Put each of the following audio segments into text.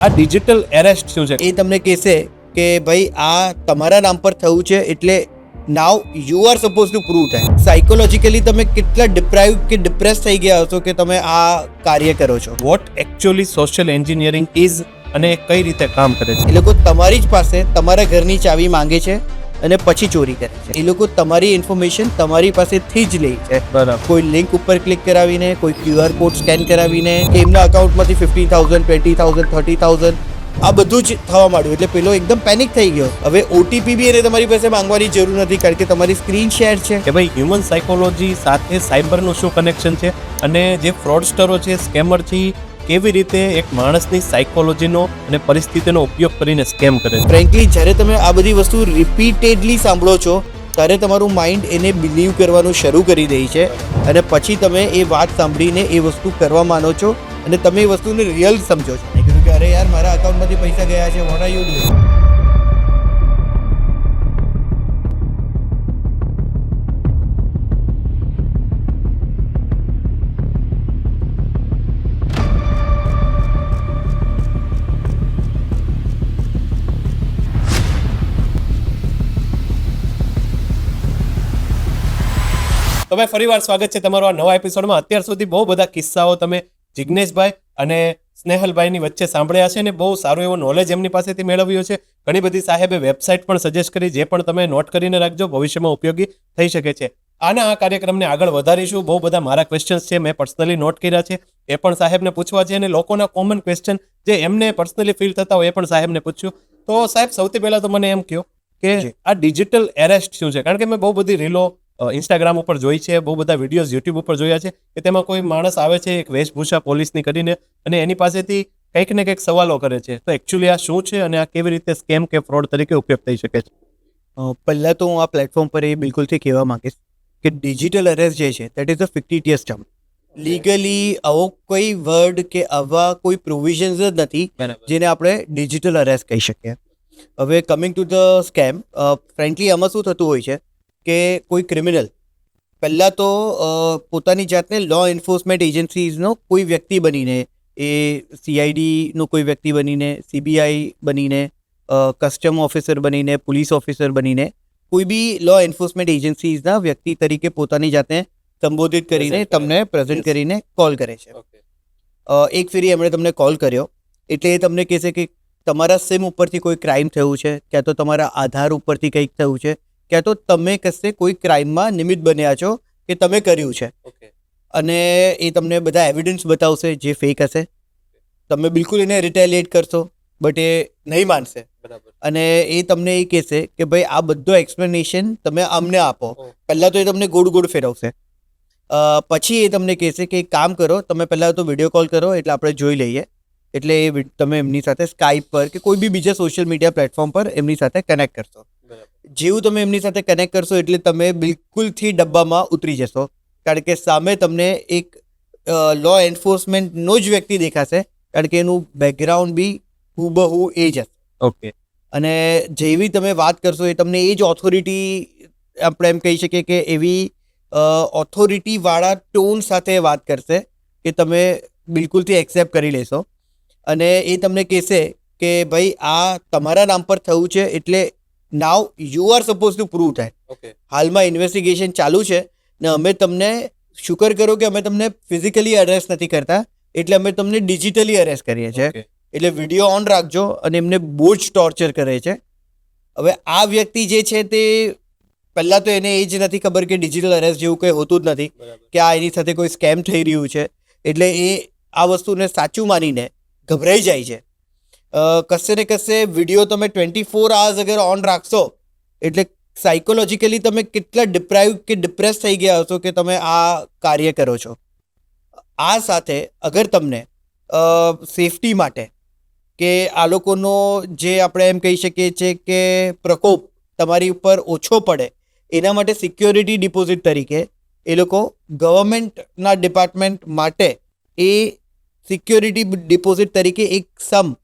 આ digital arrest શું છે? એ તમને કહેશે કે ભાઈ આ તમારા નામ પર થયું છે, એટલે now you are suppose two prove થાય. સાયકોલોજીકલી તમે કેટલા ડિપ્રાઇવ કે ડિપ્રેસ થઈ ગયા હશો કે તમે આ કાર્ય કરો છો. What actually social engineering is અને કઈ રીતે કામ કરે છે? એ લોકો તમારી જ પાસે તમારા ઘરની ચાવી માંગે છે અને પછી ચોરી કરે છે. એ લોકો તમારી ઇન્ફોર્મેશન તમારી પાસેથી જ લે છે. બરાબર. કોઈ લિંક ઉપર ક્લિક કરાવીને, કોઈ QR કોડ સ્કેન કરાવીને, કે એમના અકાઉન્ટમાંથી 15,000, 20,000, 30,000 આ બધું જ થવા માંડ્યું. એટલે પેલો એકદમ પેનિક થઈ ગયો. હવે OTP બી એને તમારી પાસે માંગવાની જરૂર નથી, કારણ કે તમારી સ્ક્રીન શેર છે. કે ભાઈ હ્યુમન સાયકોલોજી સાથે સાયબરનું શું કનેક્શન છે, અને જે ફ્રોડસ્ટરો છે, સ્કેમર છે, કેવી રીતે એક માણસની સાયકોલોજીનો અને પરિસ્થિતિનો ઉપયોગ કરીને સ્કેમ કરે છે. ફ્રેન્કલી જ્યારે તમે આ બધી વસ્તુ રિપીટેડલી સાંભળો છો ત્યારે તમારું માઇન્ડ એને બિલીવ કરવાનું શરૂ કરી દે છે, અને પછી તમે એ વાત સાંભળીને એ વસ્તુ કરવા માનો છો અને તમે એ વસ્તુને રિયલ સમજો છો. મેં કીધું કે અરે યાર, મારા અકાઉન્ટમાંથી પૈસા ગયા છે, વોટ આર યુ ડુઇંગ? તમે ફરીવાર સ્વાગત છે તમારું આ નવા એપિસોડમાં. અત્યાર સુધી બહુ બધા કિસ્સાઓ તમે જિગ્નેશભાઈ અને સ્નેહલભાઈની વચ્ચે સાંભળ્યા છે, અને બહુ સારું એવું નોલેજ એમની પાસેથી મેળવ્યું છે. ઘણી બધી સાહેબે વેબસાઇટ પણ સજેસ્ટ કરી, જે પણ તમે નોટ કરીને રાખજો, ભવિષ્યમાં ઉપયોગી થઈ શકે છે. આ કાર્યક્રમને આગળ વધારીશું. બહુ બધા મારા ક્વેશ્ચન્સ છે, મેં પર્સનલી નોટ કર્યા છે, એ પણ સાહેબને પૂછવા છે, અને લોકોના કોમન ક્વેશ્ચન જે એમને પર્સનલી ફીલ થતા હોય એ પણ સાહેબને પૂછ્યું. તો સાહેબ, સૌથી પહેલા તો મને એમ કહો કે આ ડિજિટલ એરેસ્ટ શું છે? કારણ કે મેં બહુ બધી રીલો ઇન્સ્ટાગ્રામ ઉપર જોઈ છે, બહુ બધા વિડીયોઝ યુટ્યુબ ઉપર જોયા છે કે તેમાં કોઈ માણસ આવે છે એક વેશભૂષા પોલીસની કરીને, અને એની પાસેથી કંઈક ને કંઈક સવાલો કરે છે. તો એકચ્યુઅલી આ શું છે, અને આ કેવી રીતે સ્કેમ કે ફ્રોડ તરીકે ઉપયોગ થઈ શકે છે? પહેલાં તો હું આ પ્લેટફોર્મ પર એ બિલકુલથી કહેવા માંગીશ કે ડિજિટલ અરેસ્ટ જે છે that is a fictitious term. Legally આવો કોઈ વર્ડ કે આવા કોઈ પ્રોવિઝન્સ જ નથી જેને આપણે ડિજિટલ અરેસ્ટ કહી શકીએ. હવે coming to the scam, frankly આમાં શું થતું હોય છે કે કોઈ ક્રિમિનલ પહેલાં તો પોતાની જાતને લો એન્ફોર્સમેન્ટ એજન્સીઝનો કોઈ વ્યક્તિ બનીને, એ CIDનો કોઈ વ્યક્તિ બનીને, CBI બનીને, કસ્ટમ ઓફિસર બનીને, પોલીસ ઓફિસર બનીને, કોઈ બી લો એન્ફોર્સમેન્ટ એજન્સીઝના વ્યક્તિ તરીકે પોતાની જાતને સંબોધિત કરીને તમને પ્રેઝન્ટ કરીને કોલ કરે છે. એક ફેરી એમણે તમને કોલ કર્યો એટલે એ તમને કહેશે કે તમારા સિમ ઉપરથી કોઈ ક્રાઇમ થયું છે, ક્યાં તો તમારા આધાર ઉપરથી કંઈક થયું છે, ક્યાં તો તમે કશે કોઈ ક્રાઇમમાં નિમિત્ત બન્યા છો કે તમે કર્યું છે, અને એ તમને બધા એવિડન્સ બતાવશે જે ફેક હશે. તમે બિલકુલ એને રિટેલિએટ કરશો, બટ એ નહીં માનશે, અને એ તમને એ કહેશે કે ભાઈ આ બધો એક્સપ્લેનેશન તમે અમને આપો. પહેલાં તો એ તમને ગોળ ગોળ ફેરવશે, પછી એ તમને કહેશે કે એક કામ કરો, તમે પહેલાં તો વિડીયો કોલ કરો એટલે આપણે જોઈ લઈએ. એટલે એ તમે એમની સાથે સ્કાઈપ પર કે કોઈ બી બીજા સોશિયલ મીડિયા પ્લેટફોર્મ પર એમની સાથે કનેક્ટ કરશો. જેવું તમે એમની સાથે કનેક્ટ કરશો એટલે તમે બિલકુલથી ડબ્બામાં ઉતરી જશો, કારણ કે સામે તમને એક લો એન્ફોર્સમેન્ટનો જ વ્યક્તિ દેખાશે, કારણ કે એનું બેકગ્રાઉન્ડ બી હૂબહૂ એ જ હશે. ઓકે. અને જેવી તમે વાત કરશો એ તમને એ જ ઓથોરિટી, આપણે એમ કહી શકીએ કે એવી ઓથોરિટીવાળા ટોન સાથે વાત કરશે કે તમે બિલકુલથી એક્સેપ્ટ કરી લેશો, અને એ તમને કહેશે કે ભાઈ આ તમારા નામ પર થયું છે, એટલે now you are suppose two prove થાય. હાલમાં ઇન્વેસ્ટિગેશન ચાલુ છે, ને અમે તમને, શુકર કરો કે અમે તમને ફિઝિકલી અરેસ્ટ નથી કરતા, એટલે અમે તમને ડિજિટલી અરેસ્ટ કરીએ છીએ. એટલે વિડીયો ઓન રાખજો, અને એમને બહુ જ ટોર્ચર કરે છે. હવે આ વ્યક્તિ જે છે તે પહેલાં તો એને એ જ નથી ખબર કે ડિજિટલ અરેસ્ટ જેવું કંઈ હોતું જ નથી, કે આ એની સાથે કોઈ સ્કેમ થઈ રહ્યું છે. એટલે એ આ વસ્તુને સાચું માનીને ગભરાઈ જાય છે. કશે ને કશે વિડીયો તમે 24 hours અગર ઓન રાખશો એટલે સાયકોલોજીકલી તમે કેટલા ડિપ્રાઇવ કે ડિપ્રેસ થઈ ગયા હશો કે તમે આ કાર્ય કરો છો. આ સાથે અગર તમને સેફટી માટે કે આ લોકોનો જે આપણે એમ કહી શકીએ છીએ કે પ્રકોપ તમારી ઉપર ઓછો પડે, એના માટે સિક્યોરિટી ડિપોઝિટ તરીકે એ લોકો ગવર્મેન્ટના ડિપાર્ટમેન્ટ માટે એ સિક્યોરિટી ડિપોઝિટ તરીકે એક સમ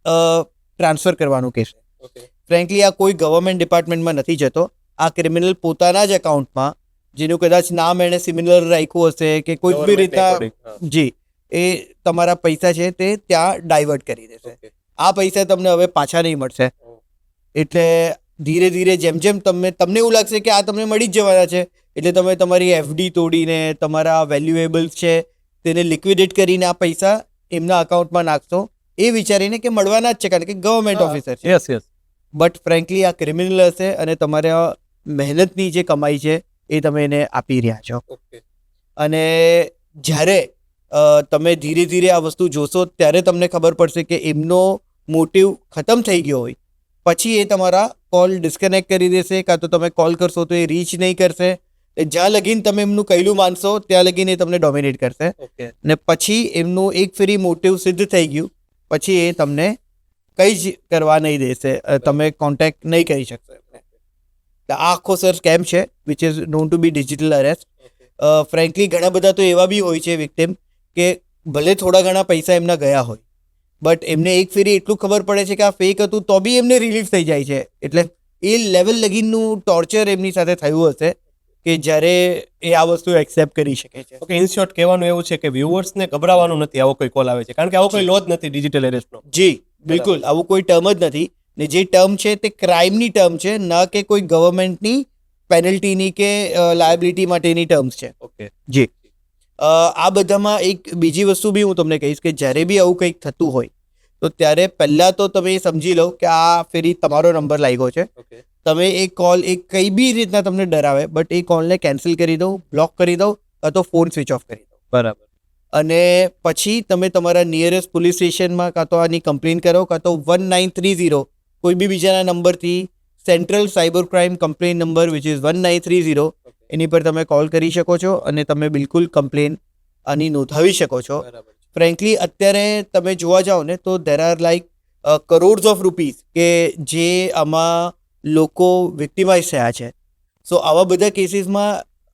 ટ્રાન્સફર કરવાનું કહેશે. ફ્રેન્કલી આ કોઈ ગવર્મેન્ટ ડિપાર્ટમેન્ટમાં નથી જતો, આ ક્રિમિનલ પોતાના જ એકાઉન્ટમાં, જેનું કદાચ નામ એણે સિમિલર રાખ્યું હશે કે કોઈ બી રીતના, જી, એ તમારા પૈસા છે તે ત્યાં ડાયવર્ટ કરી દેશે. આ પૈસા તમને હવે પાછા નહીં મળશે. એટલે ધીરે ધીરે જેમ જેમ તમને એવું લાગશે કે આ તમને મળી જ જવાના છે, એટલે તમે તમારી એફડી તોડીને તમારા વેલ્યુએબલ્સ છે તેને લિક્વિડેટ કરીને આ પૈસા એમના અકાઉન્ટમાં નાખશો, એ વિચારીને કે મળવાના જ છે, કારણ કે ગવર્મેન્ટ ઓફિસર છે. Yes yes. બટ ફ્રેન્કલી આ ક્રિમિનલ હશે અને તમારા મહેનતની જે કમાઈ છે એ તમે એને આપી રહ્યા છો. અને જ્યારે તમે ધીરે ધીરે આ વસ્તુ જોશો ત્યારે તમને ખબર પડશે કે એમનો મોટિવ ખતમ થઈ ગયો હોય, પછી એ તમારા કોલ ડિસ્કનેક્ટ કરી દેશે, કાં તો તમે કોલ કરશો તો એ રીચ નહીં કરશે. જ્યાં લગીન તમે એમનું કહેલું માનશો ત્યાં લગીન એ તમને ડોમિનેટ કરશે. ને પછી એમનું એક ફેરી મોટિવ સિદ્ધ થઈ ગયું પછી એ તમને કંઈ જ કરવા નહીં દેશે, તમે કોન્ટેક્ટ નહીં કરી શકશો. આ આખો સર સ્કેમ છે which is known to be digital arrest. Frankly ઘણા બધા તો એવા બી હોય છે વિક્ટિમ કે ભલે થોડા ઘણા પૈસા એમના ગયા હોય, બટ એમને એક ફેરી એટલું ખબર પડે છે કે આ ફેક હતું તો બી એમને રિલીફ થઈ જાય છે. એટલે એ લેવલ લગીનનું ટોર્ચર એમની સાથે થયું હશે કે જ્યારે એ આ વસ્તુ એક્સેપ્ટ કરી શકે છે. ઓકે, ઇન શોર્ટ કહેવાનું એવું છે કે વ્યુઅર્સને ગભરાવાનું નથી આવો કોઈ કોલ આવે છે, કારણ કે આવો કોઈ લો જ નથી ડિજિટલ એરેસ્ટનો. જી બિલકુલ, આવું કોઈ ટર્મ જ નથી. ને જે ટર્મ છે તે ક્રાઇમની ટર્મ છે, ના કે કોઈ ગવર્મેન્ટની પેનલ્ટીની કે લાયબિલિટી માટેની ટર્મ્સ છે. ઓકે જી. આ બધામાં એક બીજી વસ્તુ બી હું તમને કહીશ કે જ્યારે બી આવું કંઈક થતું હોય તો ત્યારે પહેલાં તો તમે સમજી લો કે આ ફેરી તમારો નંબર લાગ્યો છે. ઓકે તમે એ કોલ એ કઈ બી રીતના તમને ડરાવે, બટ એ કોલને કેન્સલ કરી દો, બ્લોક કરી દો, કાં તો ફોન સ્વિચ ઓફ કરી દો. બરાબર. અને પછી તમે તમારા નિયરેસ્ટ પોલીસ સ્ટેશનમાં કાં તો આની કમ્પ્લેન કરો, કાં તો 1930 કોઈ બી બીજાના નંબરથી central cyber crime complaint number which is 1930 એની પર તમે કોલ કરી શકો છો અને તમે બિલકુલ કમ્પ્લેન આની નોંધાવી શકો છો. ફ્રેન્કલી અત્યારે તમે જોવા જાઓ ને તો there are like crores of rupees કે જે આમાં લોકો વિક્ટિમાઇઝ થયા છે. સો આવા બધા કેસીસમાં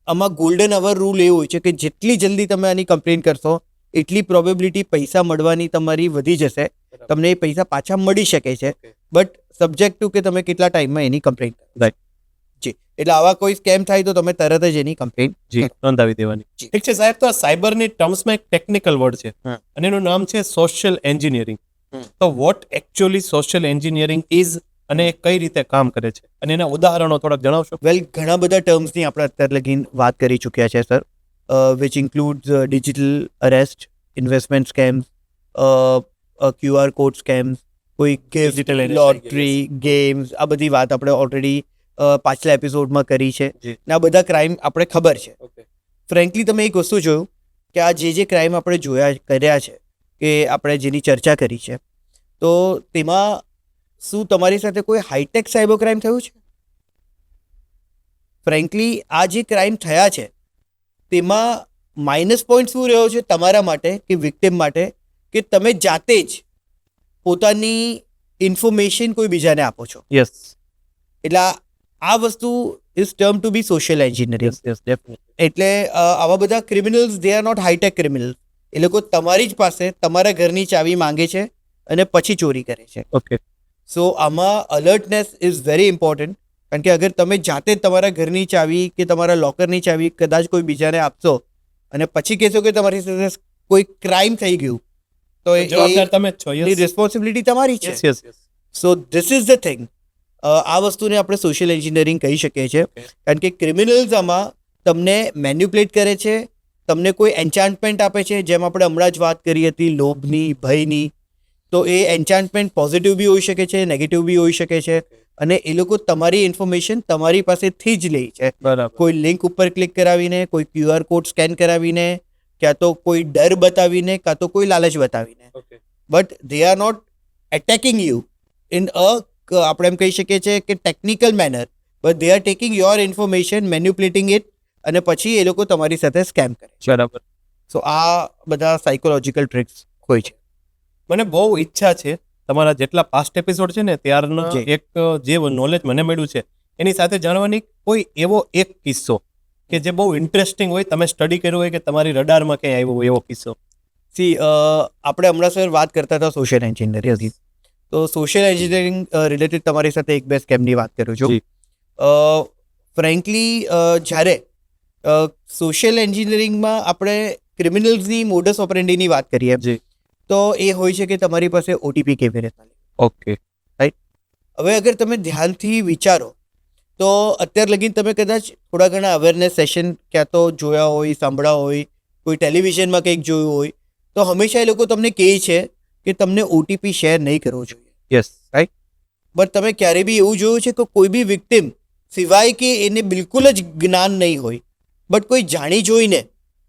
આમાં ગોલ્ડન અવર રૂલ એવું હોય છે કે જેટલી જલ્દી તમે આની કમ્પ્લેન કરશો એટલી પ્રોબેબિલિટી પૈસા મળવાની તમારી વધી જશે. તમને એ પૈસા પાછા મળી શકે છે, બટ સબ્જેક્ટ ટુ કે તમે કેટલા ટાઈમમાં એની કમ્પ્લેન કરો. જી, એટલે આવા કોઈ સ્કેમ થાય તો તમે તરત જ એની કમ્પ્લેન નોંધાવી દેવાની. ઠીક છે સાહેબ, તો આ સાયબરની ટર્મ્સમાં એક ટેકનિકલ વર્ડ છે અને એનું નામ છે સોશિયલ એન્જિનિયરિંગ. તો what actually social engineering is અને એ કઈ રીતે કામ કરે છે અને એના ઉદાહરણો થોડાક જણાવશો? વેલ, ઘણા બધા ટર્મ્સની આપણે અત્યારે લગીન વાત કરી ચૂક્યા છે sir, which includes digital arrest, investment scams, QR code scams, કોઈ Digital arrest, લોટરી, ગેમ્સ, આ બધી વાત આપણે ઓલરેડી પાછલા એપિસોડમાં કરી છે. ને આ બધા ક્રાઇમ આપણે ખબર છે. ફ્રેન્કલી તમે એક વસ્તુ જોયું કે આ જે ક્રાઇમ આપણે કર્યા છે કે આપણે જેની ચર્ચા કરી છે, તો તેમાં શું તમારી સાથે કોઈ હાઈટેક સાયબર ક્રાઇમ થયું છે? ફ્રેન્કલી આ જે ક્રાઇમ થયા છે તેમાં માઇનસ પોઈન્ટ શું રહ્યો છે તમારા માટે કે વિક્ટિમ માટે, કે તમે જાતે જ પોતાની ઇન્ફોર્મેશન કોઈ બીજાને આપો છો. યસ. એટલે આ વસ્તુ is term to be social engineering. Yes definitely. એટલે આવા બધા criminals they are not high tech criminals. એ લોકો તમારી જ પાસે તમારા ઘરની ચાવી માંગે છે અને પછી ચોરી કરે છે. ઓકે. સો આમાં અલર્ટનેસ ઇઝ વેરી ઇમ્પોર્ટન્ટ, કારણ કે અગર તમે જાતે જ તમારા ઘરની ચાવી કે તમારા લોકરની ચાવી કદાચ કોઈ બીજાને આપશો અને પછી કહેશો કે તમારી સાથે કોઈ ક્રાઇમ થઈ ગયું તો જવાબદાર તમે જ છો. એની રિસ્પોન્સિબિલિટી તમારી છે. Yes yes yes. So this is the thing. આ વસ્તુને આપણે સોશિયલ એન્જિનિયરિંગ કહી શકીએ છીએ, કારણ કે ક્રિમિનલ્સ આમાં તમને મેન્યુપ્લેટ કરે છે, તમને કોઈ એન્ચાન્ટમેન્ટ આપે છે, જેમ આપણે હમણાં જ વાત કરી હતી લોભની, ભયની. તો એ એન્ચાન્ટમેન્ટ પોઝિટિવ બી હોઈ શકે છે, નેગેટિવ બી હોઈ શકે છે, અને એ લોકો તમારી ઇન્ફોર્મેશન તમારી પાસેથી જ લે છે. બરાબર. કોઈ લિંક ઉપર ક્લિક કરાવીને, કોઈ QR કોડ સ્કેન કરાવીને, ક્યાં તો કોઈ ડર બતાવીને, કાં તો કોઈ લાલચ બતાવીને. But they are not attacking you in આપણે એમ કહી શકીએ છીએ કે technical manner, but they are taking your information, manipulating it, અને પછી એ લોકો તમારી સાથે સ્કેમ કરે. બરાબર. સો આ બધા સાયકોલોજીકલ ટ્રિક્સ હોય છે. મને બહુ ઈચ્છા છે તમારા જેટલા પાસ્ટ એપિસોડ છે ને ત્યારનો એક જે નોલેજ મને મળ્યું છે એની સાથે જાણવાની કોઈ એવો એક કિસ્સો કે જે બહુ ઇન્ટરેસ્ટિંગ હોય, તમે સ્ટડી કર્યું હોય કે તમારી રડારમાં ક્યાંય આવ્યો હોય એવો કિસ્સો. સી આપણે હમણાં સર વાત કરતા હતા સોશિયલ એન્જિનિયરિંગની, તો સોશિયલ એન્જિનિયરિંગ રિલેટેડ તમારી સાથે એક બે સ્કેમની વાત કરું છું. ફ્રેન્કલી જ્યારે સોશિયલ એન્જિનિયરિંગમાં આપણે ક્રિમિનલ્સની મોડસ ઓપરેન્ડીની વાત કરીએ, તો એ હોય છે કે તમારી પાસે ઓટીપી કેવી રીતના લે. ઓકે. હવે અગર તમે ધ્યાનથી વિચારો તો અત્યાર લગીન તમે કદાચ થોડા ઘણા અવેરનેસ સેશન ક્યાં તો જોયા હોય, સાંભળ્યા હોય, કોઈ ટેલિવિઝનમાં કંઈક જોયું હોય, તો હંમેશા એ લોકો તમને કહે છે કે તમને ઓટીપી શેર નહીં કરવો જોઈએ. યસ. રાઈટ. બટ તમે ક્યારે બી એવું જોયું છે કે કોઈ બી વિક્ટિમ સિવાય કે એને બિલકુલ જ જ્ઞાન નહીં હોય બટ કોઈ જાણી જોઈને,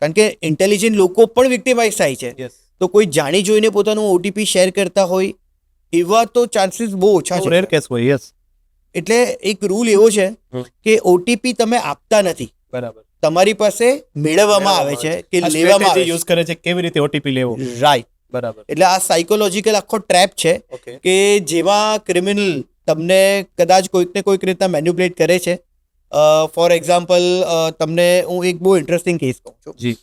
કારણ કે ઇન્ટેલિજન્ટ લોકો પણ વિક્ટિમાઇઝ થાય છે, યસ. તો કોઈ જાણી જોઈને પોતાનું ઓટીપી શેર કરતા હોય એવા તો ચાન્સીસ બહુ ઓછા રેર છે. કેસ હોય. યસ. એટલે એક રૂલ એવો છે કે ઓટીપી તમે આપતા નથી, બરાબર. તમારી પાસે મેળવવામાં આવે છે કે લેવામાં આવે યુઝ કરે છે કેવી રીતે ઓટીપી લેવો. છે. રાઈટ. બરાબર. એટલે આ સાયકોલોજીકલ આખો ટ્રેપ છે ઓકે. કે જેમાં ક્રિમિનલ તમને કદાચ કોઈક ને કોઈક રીતના મેન્યુપ્યુલેટ કરે છે. ફોર એક્ઝામ્પલ તમને હું એક બહુ ઇન્ટરેસ્ટિંગ કેસ કહું છું જી.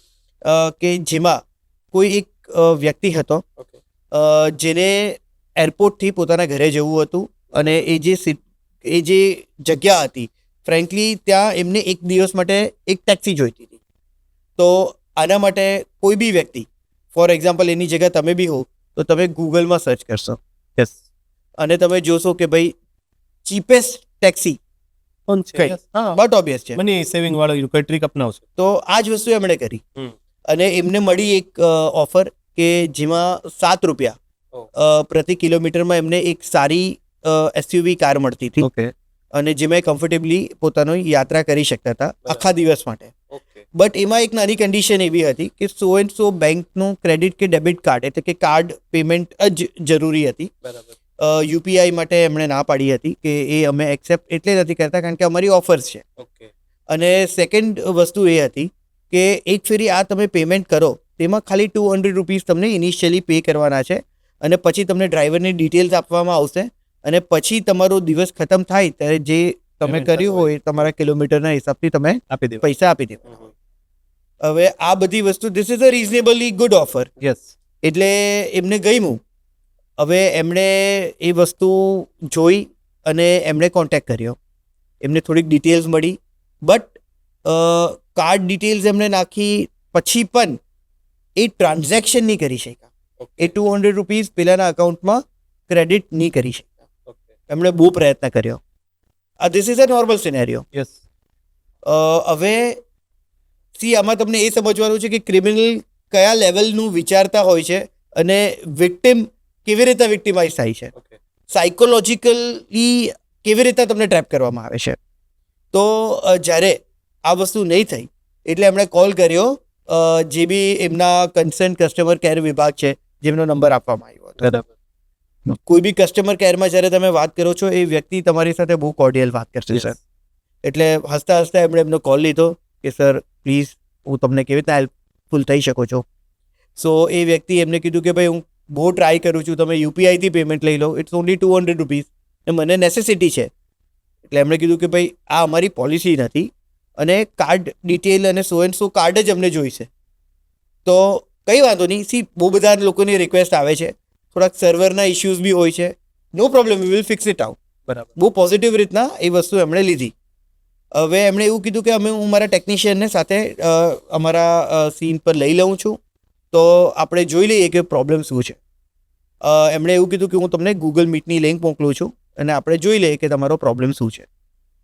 કે જેમાં કોઈ એક વ્યક્તિ હતો ઓકે. જેને એરપોર્ટથી પોતાના ઘરે જવું હતું અને એ જે જગ્યા હતી ફ્રેન્કલી ત્યાં એમને એક દિવસ માટે એક ટેક્સી જોઈતી હતી. તો આના માટે કોઈ બી વ્યક્તિ, ફોર એક્ઝામ્પલ એની જગ્યા તમે બી હો તો તમે ગૂગલમાં સર્ચ કરશો યસ. અને તમે જોશો કે ભાઈ ચીપેસ્ટ ટેક્સી કોણ છે? કઈ? Yes. હા. બટ ઓબ્વિયસ છે. મની સેવિંગ વાળો કોઈ ટ્રીક અપનાવશે. તો આ જ વસ્તુ એમણે કરી હમ. અને એમને મળી એક ઓફર કે જેમાં ₹7 પ્રતિ કિલોમીટરમાં એમને એક સારી એસયુવી કાર મળતી હતી ઓકે. અને જેમાં કમ્ફર્ટેબલી પોતાની યાત્રા કરી શકતા હતા આખા દિવસ માટે. ઓકે. બટ એમાં એક નાની કન્ડિશન એવી હતી કે સો એન્ડ સો બેંકનું ક્રેડિટ કે ડેબિટ કાર્ડ એટલે કે કાર્ડ પેમેન્ટ જ જરૂરી હતી. બરાબર. યુપીઆઈ માટે એમણે ના પાડી હતી કે એ અમે એક્સેપ્ટ એટલે નથી કરતા કારણ કે અમારી ઓફર્સ છે. ઓકે. અને સેકન્ડ વસ્તુ એ હતી કે એક ફેરી આ તમે પેમેન્ટ કરો તેમાં ખાલી ₹200 તમને ઇનિશિયલી પે કરવાના છે અને પછી તમને ડ્રાઈવરની ડિટેલ્સ આપવામાં આવશે અને પછી તમારો દિવસ ખતમ થાય ત્યારે જે તમે Payment કર્યું કરવું હોય તમારા કિલોમીટરના હિસાબથી તમે આપી દેવું. પૈસા આપી દેવા. હવે આ બધી વસ્તુ this is a reasonably good offer yes. એટલે એમને ગમ્યું. હવે એમણે એ વસ્તુ જોઈ અને એમણે કોન્ટેક્ટ કર્યો. એમને થોડીક ડિટેલ્સ મળી બટ કાર્ડ ડિટેલ્સ એમણે નાખી પછી પણ એ ટ્રાન્ઝેક્શન નહીં કરી શક્યા. એ ₹200 પેલાના અકાઉન્ટમાં ક્રેડિટ નહીં કરી શક્યા. ઓકે. એમણે બહુ પ્રયત્ન કર્યો. This is a normal scenario. Yes. હવે આમાં તમને એ સમજવાનું છે કે ક્રિમિનલ કયા લેવલનું વિચારતા હોય છે અને વિક્ટિમ કેવી રીતે વિક્ટિમાઇઝ થાય છે, ઓકે. સાયકોલોજીકલી કેવી રીતે તમને ટ્રેપ કરવામાં આવે છે. તો જ્યારે આ વસ્તુ નહીં થઈ એટલે એમણે કોલ કર્યો જે બી એમના કન્સર્ન કસ્ટમર કેર વિભાગ છે જેમનો નંબર આપવામાં આવ્યો હતો. બરાબર. કોઈ બી કસ્ટમર કેરમાં જ્યારે તમે વાત કરો છો એ વ્યક્તિ તમારી સાથે બહુ કોર્ડિયલ વાત કરશે સર. એટલે હસતા હસતા એમણે એમનો કોલ લીધો કે સર પ્લીઝ હું તમને કેવી રીતે હેલ્પફુલ થઈ શકો છો. સો એ વ્યક્તિ એમને કીધું કે ભાઈ હું બહુ ટ્રાય કરું છું, તમે યુપીઆઈથી પેમેન્ટ લઈ લો, ઇટ્સ ઓનલી ₹200 ને મને નેસેસિટી છે. એટલે એમણે કીધું કે ભાઈ આ અમારી પોલિસી નથી અને કાર્ડ ડિટેલ અને સો એન્ડ સો કાર્ડ જ અમને જોઈશે. તો કંઈ વાંધો નહીં. બહુ બધા લોકોની રિક્વેસ્ટ આવે છે, થોડાક સર્વરના ઇશ્યુઝ બી હોય છે, no problem, we will fix it out. બરાબર. બહુ પોઝિટિવ રીતના એ વસ્તુ એમણે લીધી. હવે એમણે એવું કીધું કે હું મારા ટેકનિશિયનને સાથે અમારા સીન પર લઈ લઉં છું તો આપણે જોઈ લઈએ કે પ્રોબ્લેમ શું છે. એમણે એવું કીધું કે હું તમને ગૂગલ મીટની લિંક મોકલું છું અને આપણે જોઈ લઈએ કે તમારો પ્રોબ્લેમ શું છે.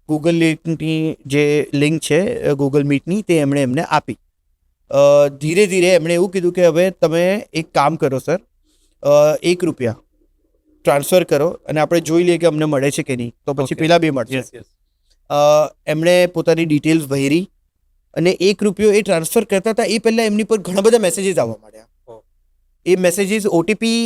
ગૂગલ મીટની જે લિંક છે ગૂગલ મીટની તે એમને આપી. ધીરે ધીરે એમણે એવું કીધું કે હવે તમે એક કામ કરો સર, ₹1 ટ્રાન્સફર કરો અને આપણે જોઈ લઈએ કે અમને મળે છે કે નહીં, તો પછી પેલા બી મળશે. યસ. યસ. એમણે પોતાની ડિટેલ્સ ભરી અને ₹1 એ ટ્રાન્સફર કરતા હતા એ પહેલાં એમની પર ઘણા બધા મેસેજીસ આવવા માંડ્યા. એ મેસેજીસ ઓટીપી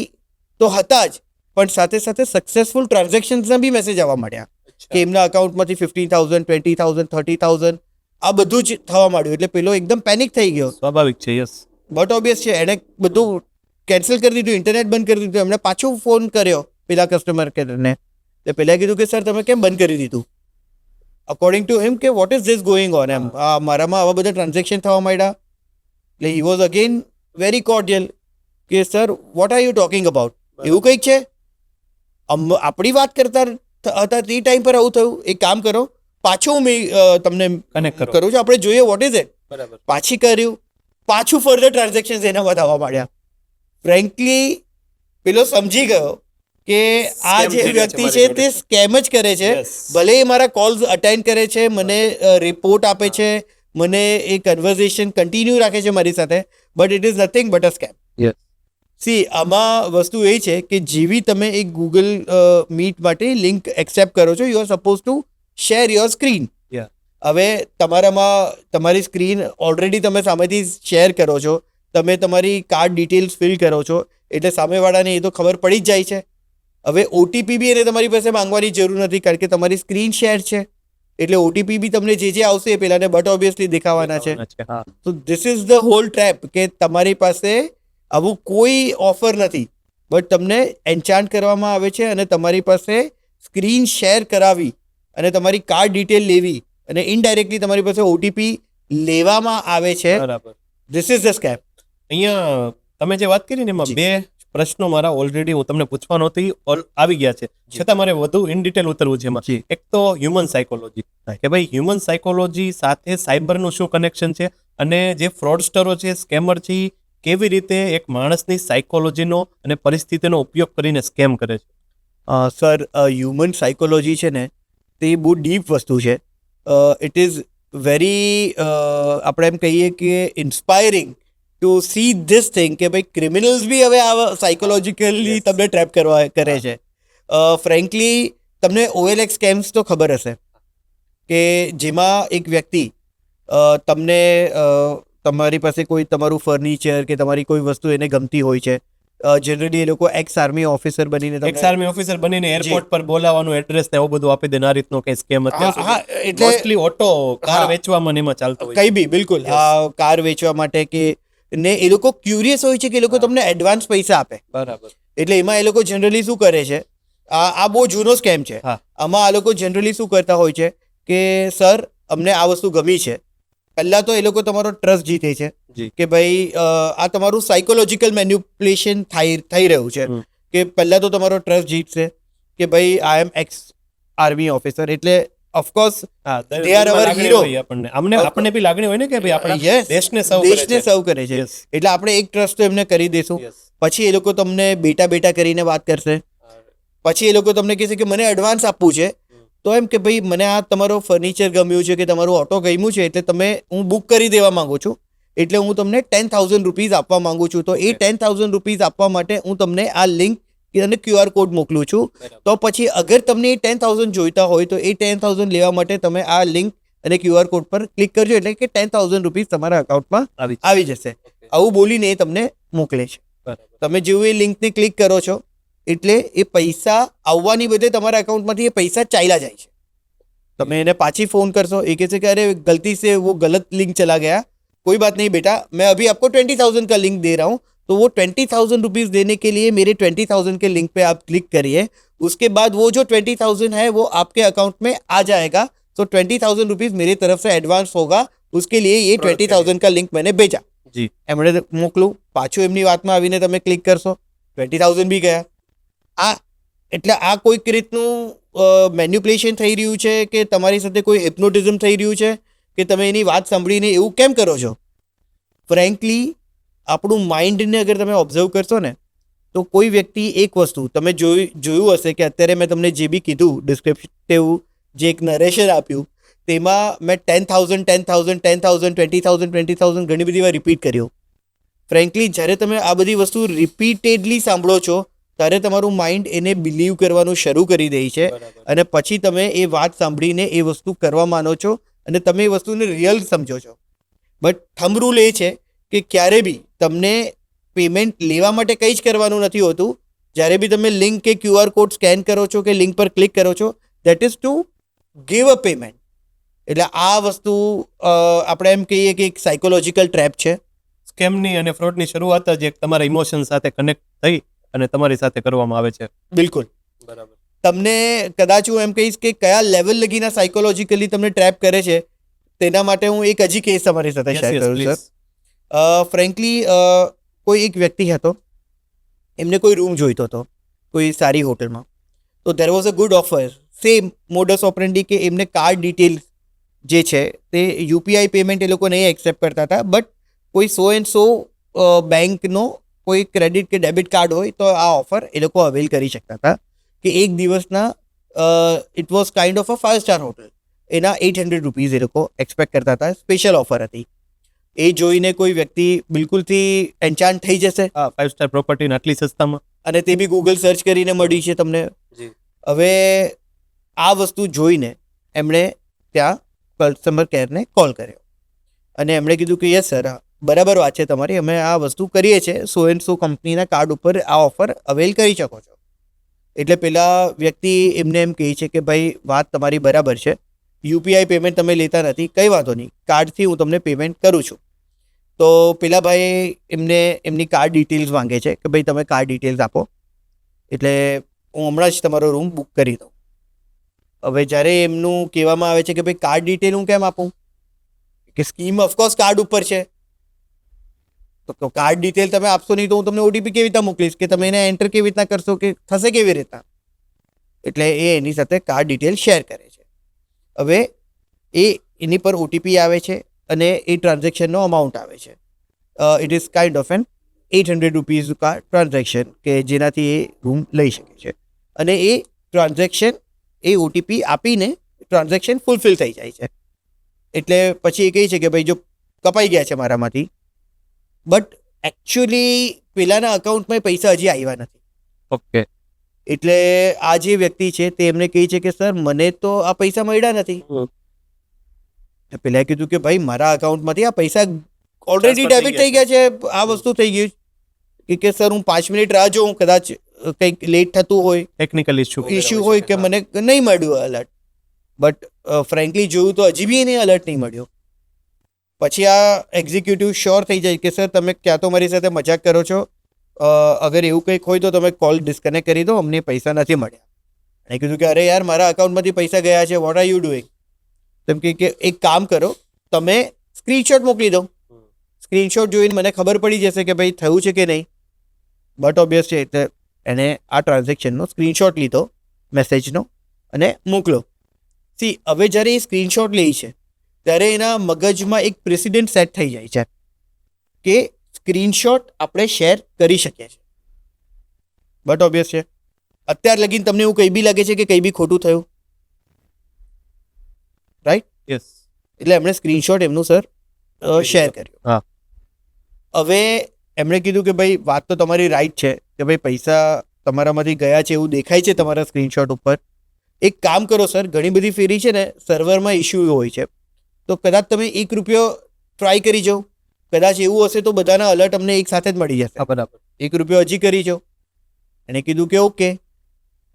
તો હતા જ પણ સાથે સાથે સક્સેસફુલ ટ્રાન્ઝેક્શન્સના બી મેસેજ આવવા માંડ્યા કે એમના અકાઉન્ટમાંથી 15,000, 20,000, 30,000 આ બધું જ થવા માંડ્યું. એટલે પેલો એકદમ પેનિક થઈ ગયો. સ્વાભાવિક છે. યસ. બટ ઓબ્વિયસ છે, એણે બધું કેન્સલ કરી દીધું, ઇન્ટરનેટ બંધ કરી દીધું. એમણે પાછો ફોન કર્યો પેલા કસ્ટમર કેરને. એટલે પેલા કીધું કે સર તમે કેમ બંધ કરી દીધું. અકોર્ડિંગ ટુ હિમ કે what is this going on, એમ મારામાં આવા બધા ટ્રાન્ઝેક્શન થવા માંડ્યા. એટલે he was again very cordial કે sir what are you talking about, એવું કંઈક છે, આપણી વાત કરતા હતા તે ટાઈમ પર આવું થયું. એક કામ કરો, પાછું મેં તમને કનેક્ટ કરો. કરું છું, આપણે જોઈએ વોટ ઇઝ ઇટ. બરાબર. પાછી કર્યું, પાછું ફર્ધર ટ્રાન્ઝેક્શન એનામાં થવા માંડ્યા. ફ્રેન્કલી પેલો સમજી ગયો કે આ Scam જે થઈ રહ્યો છે વ્યક્તિ મારી છે જોડે. તે સ્કેમ જ કરે છે. Yes. ભલે એ મારા કોલ્સ અટેન્ડ કરે છે, મને રિપોર્ટ આપે છે, મને એ કન્વર્ઝેશન કન્ટિન્યુ રાખે છે મારી સાથે, but it is nothing but a scam. C આમાં વસ્તુ એ છે કે જેવી તમે એક ગૂગલ મીટ માટે લિંક એક્સેપ્ટ કરો છો, you are suppose two share your screen. Yeah. હવે તમારામાં તમારી સ્ક્રીન ઓલરેડી તમે સામેથી શેર કરો છો, તમે તમારી કાર્ડ ડિટેલ્સ ફિલ કરો છો, એટલે સામેવાળાને એ તો ખબર પડી જ જાય છે. હવે ઓટીપી બી એને તમારી પાસે માંગવાની જરૂર નથી, કારણ કે તમારી સ્ક્રીન શેર છે, એટલે ઓટીપી બી તમને જે આવશે એ પહેલાને બટ ઓબ્વિયસલી દેખાવાના છે. હા. તો this is the whole trap કે તમારી પાસે આવું કોઈ ઓફર નથી, બટ તમને એન્ચાન્ટ કરવામાં આવે છે અને તમારી પાસે સ્ક્રીન શેર કરાવી અને તમારી કાર્ડ ડિટેલ લેવી અને ઇનડાયરેક્ટલી તમારી પાસે ઓટીપી લેવામાં આવે છે. બરાબર. This is the scam. અહીંયા તમે જે વાત કરી ને એમાં જી. બે પ્રશ્નો મારા ઓલરેડી હું તમને પૂછવાનો હતી આવી ગયા છે, છતાં મારે વધુ ઇન ડિટેલ ઉતરવું છે એમાં. જી. એક તો હ્યુમન સાયકોલોજી, કે ભાઈ હ્યુમન સાયકોલોજી સાથે સાયબરનું શું કનેક્શન છે, અને જે ફ્રોડસ્ટરો છે, સ્કેમર છે, ઈ કેવી રીતે એક માણસની સાયકોલોજીનો અને પરિસ્થિતિનો ઉપયોગ કરીને સ્કેમ કરે છે. સર હ્યુમન સાયકોલોજી છે ને તે બહુ ડીપ વસ્તુ છે. ઇટ ઇઝ વેરી આપણે એમ કહીએ કે inspiring to see this thing કે ભાઈ ક્રિમિનલ્સ બી હવે આ સાયકોલોજીકલી Yes. તમને ટ્રેપ કરે છે. ફ્રેન્કલી તમને OLX સ્કેમ્સ તો ખબર હશે કે જેમાં એક વ્યક્તિ તમને તમારી પાસે કોઈ તમારું ફર્નિચર કે તમારી કોઈ વસ્તુ એને ગમતી હોય છે, જનરલી એ લોકો એક્સ આર્મી ઓફિસર બનીને એક્સ આર્મી ઓફિસર બનીને એરપોર્ટ પર બોલાવાનું એડ્રેસ ને એવું બધું આપી દે, આ રીતનો કઈ સ્કેમ હા, હા, એટલે- મોસ્ટલી ઓટો કાર હા. વેચવામાં ને એમાં ચાલતો હોય કઈ બી બિલકુલ Yes. આ કાર વેચવા માટે કે ને એ લોકો ક્યુરિયસ હોય છે કે એ લોકો તમને એડવાન્સ પૈસા આપે, બરાબર. એટલે એમાં એ લોકો જનરલી શું કરે છે, આ બહુ જૂનો સ્કેમ છે. હા. આમાં આ લોકો જનરલી શું કરતા હોય છે કે સર અમને આ વસ્તુ ગમી છે, પહેલા તો એ લોકો તમારો ટ્રસ્ટ જીતે છે જી. કે ભાઈ આ તમારું સાયકોલોજીકલ મેન્યુપ્યુલેશન થઈ રહ્યું છે, હમ. કે પહેલા તો તમારો ટ્રસ્ટ જીતશે કે ભાઈ આઈ એમ એક્સ આર્મી ઓફિસર, એટલે ઓફકોર્સ હા, They are our લાગણી hero. હોય આપણને. આપણને બી લાગણી હોય ને કે ભાઈ આપણે Yes. દેશને સર્વ કરે દેશને છે. સર્વ કરે છે, Yes. એટલે આપણે એક ટ્રસ્ટ તો એમને કરી દઈશું. Yes. પછી એ લોકો તમને બેટા બેટા કરીને વાત કરશે, પછી એ લોકો તમને કહેશે કે મને એડવાન્સ આપવું છે, તો એમ કે ભાઈ મને આ તમારો ફર્નિચર ગમ્યું છે કે તમારું ઓટો ગમ્યું છે, એટલે હું બુક કરી દેવા માંગુ છું, એટલે હું તમને 10,000 રૂપીઝ આપવા માંગુ છું. તો એ 10,000 રૂપીઝ આપવા માટે હું તમને આ લિંક અને QR કોડ મોકલું છું. તો પછી અગર તમને એ 10,000 જોઈતા હોય તો એ 10,000 લેવા માટે તમે આ લિંક અને QR કોડ પર ક્લિક કરજો, એટલે કે 10,000 રૂપીઝ તમારા અકાઉન્ટમાં આવી જશે. આવું બોલીને એ તમને મોકલે છે. તમે જેવું એ લિંકને ક્લિક કરો છો એટલે એ પૈસા આવવાની બદલે તમારા અકાઉન્ટમાંથી એ પૈસા ચાલ્યા જાય છે. તમે એને પાછી ફોન કરશો, એ કહે છે કે અરે गलती से वो गलत लिंक चला गया, कोई बात नहीं बेटा, मैं अभी आपको 20,000 का लिंक दे रहा हूँ, तो वो 20,000 रुपीज़ देने के लिए मेरे 20,000 के लिंक पे आप क्लिक करिए, उसके बाद वो जो 20,000 है वो आपके अकाउंट में आ जाएगा. तो 20,000 रुपीज़ मेरी तरफ से एडवांस होगा, उसके लिए ये 20,000 का लिंक मैंने भेजा. જી. એમણે મોકલું, પાછું એમની વાતમાં આવીને તમે ક્લિક કરશો, 20,000 બી ગયા. આ એટલે આ કોઈક રીતનું મેન્યુપ્યુલેશન થઈ રહ્યું છે કે તમારી સાથે કોઈ હિપ્નોટિઝમ થઈ રહ્યું છે કે તમે એની વાત સાંભળીને એવું કેમ કરો છો? ફ્રેન્કલી આપણું માઇન્ડને અગર તમે ઓબ્ઝર્વ કરશો ને તો કોઈ વ્યક્તિ એક વસ્તુ તમે જોયું હશે કે અત્યારે મેં તમને જે બી કીધું ડિસ્ક્રિપ્ટિવ જે એક નરેશન આપ્યું તેમાં મેં 10,000 10,000 10,000 20,000 20,000 ઘણી બધી વાર રિપીટ કર્યો. ફ્રેન્કલી જ્યારે તમે આ બધી વસ્તુ રિપીટેડલી સાંભળો છો ત્યારે તમારું માઇન્ડ એને બિલીવ કરવાનું શરૂ કરી દે છે, અને પછી તમે એ વાત સાંભળીને એ વસ્તુ કરવા માનો છો અને તમે એ વસ્તુને રિયલ સમજો છો. બટ થંબ રૂલ એ છે કે ક્યારે બી તમને પેમેન્ટ લેવા માટે કંઈ જ કરવાનું નથી હોતું. જ્યારે બી તમે લિંક કે QR કોડ સ્કેન કરો છો કે લિંક પર ક્લિક કરો છો, that is to give a payment. એટલે આ વસ્તુ આપણે એમ કહીએ કે એક સાયકોલોજીકલ ટ્રેપ છે. સ્કેમની અને ફ્રોડની શરૂઆત જ એક તમારા ઇમોશન સાથે કનેક્ટ થઈ અને તમારી સાથે કરવામાં આવે છે. બિલકુલ. બરાબર. તમને કદાચ હું એમ કહીશ કે કયા લેવલ લગીના સાયકોલોજીકલી તમને ટ્રેપ કરે છે તેના માટે હું એક હજી કેસ તમારી સાથે Yes, શેર yes, કરું please. સર. ફ્રેન્કલી કોઈ એક વ્યક્તિ હતો, એમને કોઈ રૂમ જોઈતો હતો કોઈ સારી હોટલમાં. તો there was a good offer, same modus operandi કે એમને કાર્ડ ડિટેલ્સ જે છે તે UPI પેમેન્ટ એ લોકો નહીં એક્સેપ્ટ કરતા હતા, બટ કોઈ સો એન્ડ સો બેંકનો કોઈ ક્રેડિટ કે ડેબિટ કાર્ડ હોય તો આ ઓફર એ લોકો અવેલ કરી શકતા હતા કે એક દિવસના it was kind of a 5-star hotel, એના 800 રૂપીઝ એ લોકો એક્સપેક્ટ કરતા હતા. સ્પેશિયલ ઓફર હતી. એ જોઈને કોઈ વ્યક્તિ બિલકુલથી એન્ચાન્ટ થઈ જશે. 5 સ્ટાર પ્રોપર્ટી આટલી સસ્તામાં. અને તે બી ગૂગલ સર્ચ કરીને મળી છે તમને. હવે આ વસ્તુ જોઈને એમણે ત્યાં કસ્ટમર કેરને કોલ કર્યો અને એમણે કીધું કે યસ સર, બરાબર વાત છે તમારી, અમે આ વસ્તુ કરીએ છીએ, સો એન્ડ સો કંપનીના કાર્ડ ઉપર આ ઓફર અવેલ કરી શકો છો. એટલે પેલા વ્યક્તિ એમને એમ કહે છે કે ભાઈ વાત તમારી બરાબર છે, યુપીઆઈ પેમેન્ટ તમે લેતા નથી, કંઈ વાંધો નહીં, કાર્ડથી હું તમને પેમેન્ટ કરું છું. તો પેલા ભાઈ એમને એમની કાર્ડ ડિટેલ્સ માંગે છે કે ભાઈ તમે કાર્ડ ડિટેલ્સ આપો એટલે હું હમણાં જ તમારો રૂમ બુક કરી દઉં. હવે જ્યારે એમનું કહેવામાં આવે છે કે ભાઈ કાર્ડ ડિટેલ હું કેમ આપું, કે સ્કીમ ઓફકોર્સ કાર્ડ ઉપર છે, તો કાર્ડ ડિટેલ તમે આપશો નહીં તો હું તમને ઓટીપી કેવી રીતના મોકલીશ, કે તમે એને એન્ટર કેવી રીતના કરશો, કે થશે કેવી રીતના. એટલે એ એની સાથે કાર્ડ ડિટેલ શેર કરે છે. હવે એની પર ઓટીપી આવે છે અને એ ટ્રાન્ઝેક્શનનો અમાઉન્ટ આવે છે. It is kind of an 800 rupees transaction કે જેનાથી એ રૂમ લઈ શકે છે. અને એ ટ્રાન્ઝેક્શન એ ઓટીપી આપીને ટ્રાન્ઝેક્શન ફૂલફિલ થઈ જાય છે. એટલે પછી એ કહે છે કે ભાઈ જો કપાઈ ગયા છે મારામાંથી, બટ એકચ્યુઅલી પેલાના અકાઉન્ટમાં પૈસા હજી આવ્યા નથી. ઓકે. એટલે આ જે વ્યક્તિ છે તે એમને કહે છે કે સર મને તો આ પૈસા મળ્યા નથી. પેલા કીધું કે ભાઈ મારા અકાઉન્ટમાંથી આ પૈસા ઓલરેડી ડેબિટ થઈ ગયા છે, આ વસ્તુ થઈ ગયું કે સર હું 5 મિનિટ રાહ જોઉં, કદાચ કંઈક લેટ થતું હોય, ટેકનિકલ ઇશ્યુ હોય કે મને નહીં મળ્યું અલર્ટ. બટ ફ્રેન્કલી જોયું તો હજી બી એને અલર્ટ નહીં મળ્યો. પછી આ એક્ઝિક્યુટિવ શ્યોર થઈ જાય કે સર તમે ક્યાં તો મારી સાથે મજાક કરો છો, અગર એવું કંઈક હોય તો તમે કોલ ડિસ્કનેક્ટ કરી દો, અમને પૈસા નથી મળ્યા. અને કીધું કે અરે યાર મારા અકાઉન્ટમાંથી પૈસા ગયા છે, વોટ આર યુ ડુઈંગ. તેમ કે એક કામ કરો, તમે સ્ક્રીનશોટ મોકલી દો, સ્ક્રીનશોટ જોઈને મને ખબર પડી જશે કે ભાઈ થયું છે કે નહીં. બટ ઓબ્વિયસ છે, એટલે એણે આ ટ્રાન્ઝેક્શનનો સ્ક્રીનશોટ લીધો મેસેજનો અને મોકલો. સી હવે જ્યારે એ સ્ક્રીનશોટ લે છે ત્યારે એના મગજમાં એક પ્રેસિડેન્ટ સેટ થઈ જાય છે કે સ્ક્રીનશોટ આપણે શેર કરી શકીએ છીએ. બટ ઓબ્વિયસ છે અત્યાર લગીન તમને એવું કંઈ બી લાગે છે કે કંઈ બી ખોટું થયું, રાઈટ? યસ. એટલે એમણે સ્ક્રીનશોટ એમનું સર શેર કર્યું. હા. હવે એમણે કીધું કે ભાઈ વાત તો તમારી રાઈટ છે કે ભાઈ પૈસા તમારામાંથી ગયા છે એવું દેખાય છે તમારા સ્ક્રીનશોટ ઉપર. એક કામ કરો સર, ઘણી બધી ફેરી છે ને સર્વરમાં ઇશ્યુ હોય છે, તો કદાચ તમે ₹1 ટ્રાય કરી જાઓ, કદાચ એવું હશે તો બધાના અલર્ટ અમને એક સાથે જ મળી જશે. બરાબર. ₹1 હજી કરી જાઓ. એને કીધું કે ઓકે.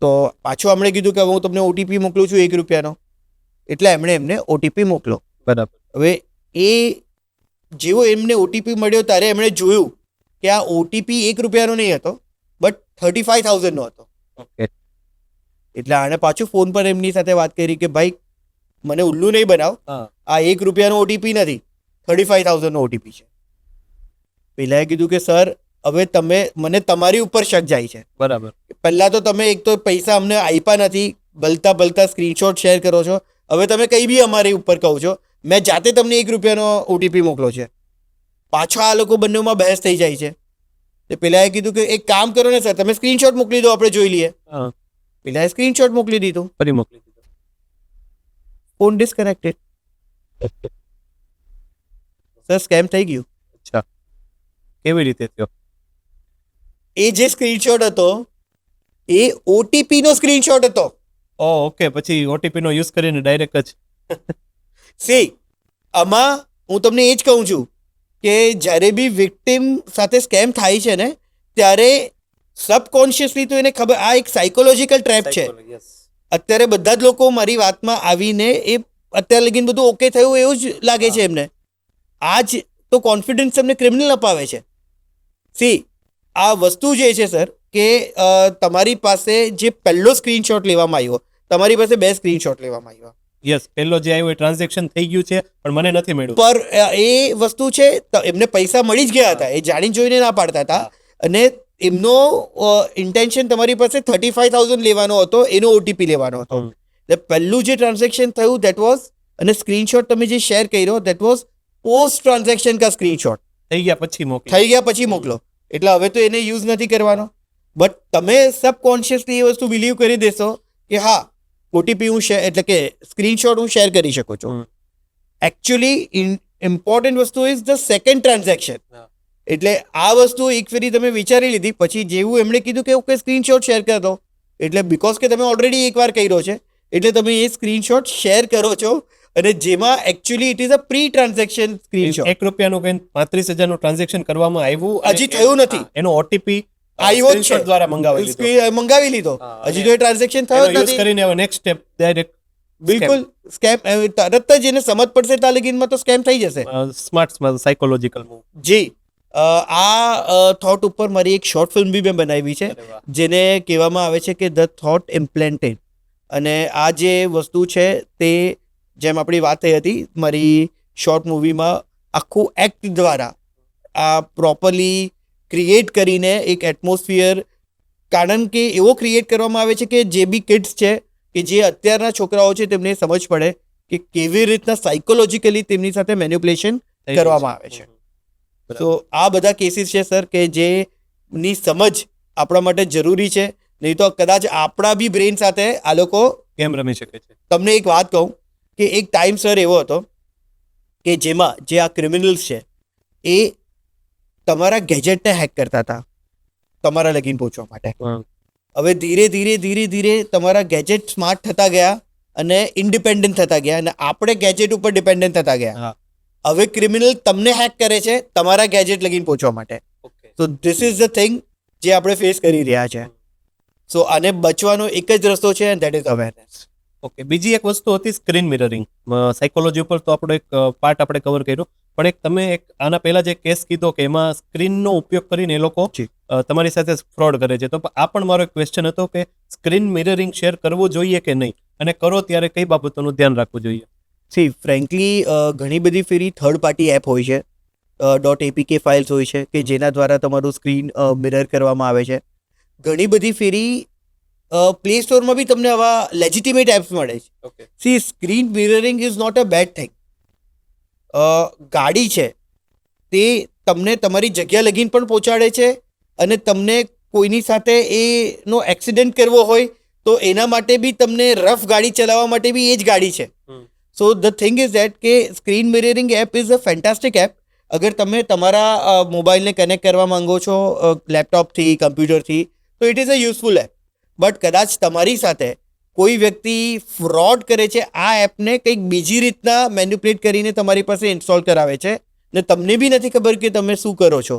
તો પાછું એમણે કીધું કે હવે હું તમને ઓટીપી મોકલું છું ₹1 એટલે એમણે એમને ઓટીપી મોકલો. બરાબર. હવે એ જેવો એમને ઓટીપી મળ્યો ત્યારે એમણે જોયું કે આ ઓટીપી ₹1 નહીં હતો, બટ 35,000 હતો. ઓકે. એટલે આણે પાછું ફોન પર એમની સાથે વાત કરી કે ભાઈ મને ઉલ્લુ નહીં બનાવ, આ ₹1 ઓટીપી નથી, 35,000 ઓટીપી છે. પેલાએ કીધું કે સર હવે તમે મને તમારી ઉપર શક જાય છે. બરાબર. પહેલા તો તમે એક તો પૈસા અમને આપ્યા નથી, ભલતા સ્ક્રીનશોટ શેર કરો છો, હવે તમે કંઈ બી અમારી ઉપર કહો છો. મેં જાતે તમને ₹1 ઓટીપી મોકલો છે. પાછા આ લોકો બંનેમાં બહેસ થઈ જાય છે. તો પેલાએ કીધું કે એક કામ કરો ને સર, તમે સ્ક્રીનશોટ મોકલી દો, આપણે જોઈ લઈએ. પેલાએ સ્ક્રીનશોટ મોકલી દીધું, ફરી મોકલી દીધો. Phone disconnected. સર સ્કેમ થઈ ગયું. અચ્છા, કેવી રીતે થયો? એ જે સ્ક્રીનશોટ હતો એ ઓટીપી નો સ્ક્રીનશોટ હતો. ઓકે. પછી ઓટીપી નો યુઝ કરીને ડાયરેક્ટ જ. સી આમાં હું તમને એ જ કહું છું કે જ્યારે બી વિક્ટિમ સાથે સ્કેમ થાય છે ને ત્યારે સબકોન્શિયસલી તો એને ખબર, આ એક સાયકોલોજીકલ ટ્રેપ છે. અત્યારે બધા જ લોકો મારી વાતમાં આવીને એ અત્યાર લગીન બધું ઓકે થયું એવું જ લાગે છે એમને. આ જ તો કોન્ફિડન્સ એમને ક્રિમિનલ અપાવે છે. સી આ વસ્તુ જે છે સર કે તમારી પાસે જે પહેલો સ્ક્રીનશોટ લેવામાં આવ્યો, તમારી પાસે 2 સ્ક્રીનશોટ લેવામાં આવ્યા. યસ, પહેલો જે આવ્યો એ ટ્રાન્ઝેક્શન થઈ ગયું છે પણ મને નથી મળ્યું. પર એ વસ્તુ છે એમને પૈસા મળી જ ગયા હતા, એ જાણી જોઈને ના પાડતા હતા. અને એમનો ઇન્ટેન્શન તમારી પાસે 35,000 લેવાનો હતો, એનો ઓટીપી લેવાનો હતો. એટલે પહેલું જે ટ્રાન્ઝેક્શન થયું દેટ વોઝ, અને સ્ક્રીનશોટ તમે જે શેર કર્યો દેટ વોઝ પોસ્ટ ટ્રાન્ઝેક્શન કા સ્ક્રીનશોટ. થઈ ગયા પછી મોકલો. થઈ ગયા પછી મોકલો. એટલે હવે તો એને યુઝ નથી કરવાનો. બટ તમે સબકોન્શિયસલી એ વસ્તુ બિલીવ કરી દેશો કે હા ઓટીપી હું શેર એટલે કે સ્ક્રીનશોટ હું શેર કરી શકું છું. એકચ્યુઅલી ઇમ્પોર્ટન્ટ વસ્તુ ઇઝ ધ સેકન્ડ ટ્રાન્ઝેક્શન. એટલે આ વસ્તુ એક ફેરી તમે વિચારી લીધી પછી જેવું એમણે કીધું કે ઓકે સ્ક્રીનશોટ શેર કરી દો, એટલે બિકોઝ કે તમે ઓલરેડી એકવાર કર્યો છે એટલે તમે એ સ્ક્રીનશોટ શેર કરો છો અને જેમાં actually it is a pre transaction screenshot. ₹1 કઈ 35,000 નું ટ્રાન્ઝેક્શન કરવામાં આવ્યું, હજી થયું નથી. એનો ઓટીપી આવ્યો જ છે દ્વારા મંગાવી લીધો, હજી તો એ ટ્રાન્ઝેક્શન થયો જ નથી. કરીને હવે નેક્સ્ટ સ્ટેપ ડાયરેક્ટ બિલકુલ સ્કેમ, તરત જ એને સમજ પડશે ત્યાં લગીનમાં તો સ્કેમ થઈ જશે. Smart psychological move. જી આ થોટ ઉપર મારી એક શોર્ટ ફિલ્મ બી મેં બનાવી છે જેને કહેવામાં આવે છે કે ધ થોટ ઇમ્પ્લેન્ટેડ. અને આ જે વસ્તુ છે તે જેમ આપણી વાત થઈ હતી મારી શોર્ટ મૂવીમાં આખું એક્ટ દ્વારા આ પ્રોપરલી ક્રિએટ કરીને એક એટમોસ્ફિયર, કારણ કે એવો ક્રિએટ કરવામાં આવે છે કે જે બી કિડ્સ છે કે જે અત્યારના છોકરાઓ છે તેમને સમજ પડે કે કેવી રીતના સાયકોલોજીકલી તેમની સાથે મેન્યુપ્યુલેશન કરવામાં આવે છે. તો આ બધા કેસીસ છે સર કે જેની સમજ આપણા માટે જરૂરી છે, નહીં તો કદાચ આપણા બી બ્રેન સાથે આ લોકો ગેમ રમી શકે છે. તમને એક વાત કહું કે એક ટાઈમ સર એવો હતો કે જેમાં જે આ ક્રિમિનલ્સ છે એ તમારા ગેજેટને હેક કરતા હતા તમારા લગીન પહોંચવા માટે. હવે ધીરે ધીરે ધીરે ધીરે તમારા ગેજેટ સ્માર્ટ થતા ગયા અને ઇન્ડિપેન્ડન્ટ થતા ગયા અને આપણે ગેજેટ ઉપર ડિપેન્ડન્ટ થતા ગયા. હવે ક્રિમિનલ તમને હેક કરે છે તમારા ગેજેટ લગીન પહોંચવા માટે. So this is the thing જે આપણે ફેસ કરી રહ્યા છે. સો આને બચવાનો એક જ રસ્તો છે and that is awareness. Okay, બીજી એક વસ્તુ હતી સ્ક્રીન મિરરિંગ. સાયકોલોજી ઉપર તો આપણો એક પાર્ટ આપણે કવર કર્યો, પણ એક તમે એક આના પહેલા જે કેસ કીધો કે એમાં સ્ક્રીનનો ઉપયોગ કરીને એ લોકો તમારી સાથે ફ્રોડ કરે છે, તો આ પણ મારો એક ક્વેશ્ચન હતો કે સ્ક્રીન મિરરિંગ શેર કરવું જોઈએ કે નહીં, અને કરો ત્યારે કઈ બાબતોનું ધ્યાન રાખવું જોઈએ? સી ફ્રેન્કલી ઘણી બધી ફેરી થર્ડ પાર્ટી એપ હોય છે, .apk ફાઇલ્સ હોય છે કે જેના દ્વારા તમારું સ્ક્રીન મિરર કરવામાં આવે છે. ઘણી બધી ફેરી પ્લે સ્ટોરમાં બી તમને આવા લેજિટિમેટ એપ્સ મળે છે. See screen mirroring is not a bad thing. ગાડી છે તે તમને તમારી જગ્યા લગીન પણ પહોંચાડે છે અને તમને કોઈની સાથે એનો એક્સિડન્ટ કરવો હોય તો એના માટે બી તમને રફ ગાડી ચલાવવા માટે બી એ જ ગાડી છે. સો ધ થિંગ ઇઝ દેટ કે screen mirroring app is a fantastic app. અગર તમે તમારા મોબાઈલને કનેક્ટ કરવા માંગો છો લેપટોપથી, કમ્પ્યુટરથી, તો it is a useful app. But કદાચ તમારી સાથે કોઈ વ્યક્તિ ફ્રોડ કરે છે, આ એપને કંઈક બીજી રીતના મેન્યુપ્યુલેટ કરીને તમારી પાસે ઇન્સ્ટોલ કરાવે છે ને તમને બી નથી ખબર કે તમે શું કરો છો,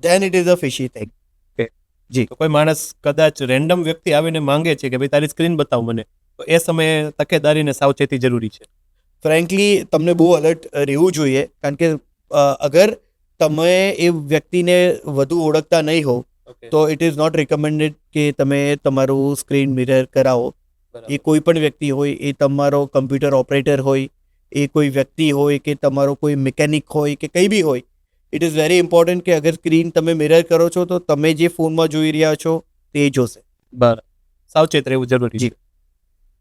then it is a fishy thing. જી, તો કોઈ માણસ કદાચ રેન્ડમ વ્યક્તિ આવીને માંગે છે કે ભાઈ તારી સ્ક્રીન બતાવ મને, તો એ સમયે તકેદારીને સાવચેતી જરૂરી છે. ફ્રેન્કલી તમને બહુ અલર્ટ રહેવું જોઈએ, કારણ કે અગર તમે એ વ્યક્તિને વધુ ઓળખતા નહીં હો તો ઇટ ઇઝ નોટ રિકમેન્ડેડ કે તમે તમારું સ્ક્રીન મિરર કરાવો. એ કોઈ પણ વ્યક્તિ હોય, એ તમારો કમ્પ્યુટર ઓપરેટર હોય, એ કોઈ વ્યક્તિ હોય કે તમારો કોઈ મિકેનિક હોય કે કંઈ બી હોય, ઇટ ઇઝ વેરી ઇમ્પોર્ટન્ટ કે અગર સ્ક્રીન તમે મિરર કરો છો તો તમે જે ફોનમાં જોઈ રહ્યા છો તે જોશે. બરાબર, સાવચેત રહેવું જરૂરી છે.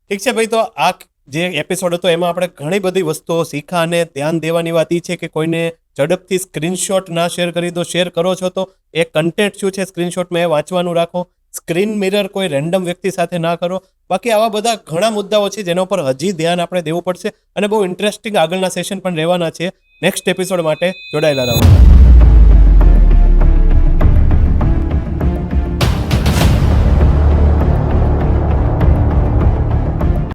ઠીક છે ભાઈ, તો આ જે એપિસોડ હતો એમાં આપણે ઘણી બધી વસ્તુઓ શીખા અને ધ્યાન દેવાની વાત એ છે કે કોઈને ઝડપથી સ્ક્રીનશોટ ના શેર કરી દો. શેર કરો છો તો એ કન્ટેન્ટ શું છે સ્ક્રીનશોટમાં એ વાંચવાનું રાખો. સ્ક્રીન મિરર કોઈ રેન્ડમ વ્યક્તિ સાથે ના કરો. બાકી આવા બધા ઘણા મુદ્દાઓ છે જેના ઉપર હજી ધ્યાન આપણે દેવું પડશે અને બહુ ઇન્ટરેસ્ટિંગ આગળના સેશન પણ રહેવાના છે. નેક્સ્ટ એપિસોડ માટે જોડાયેલા રહો.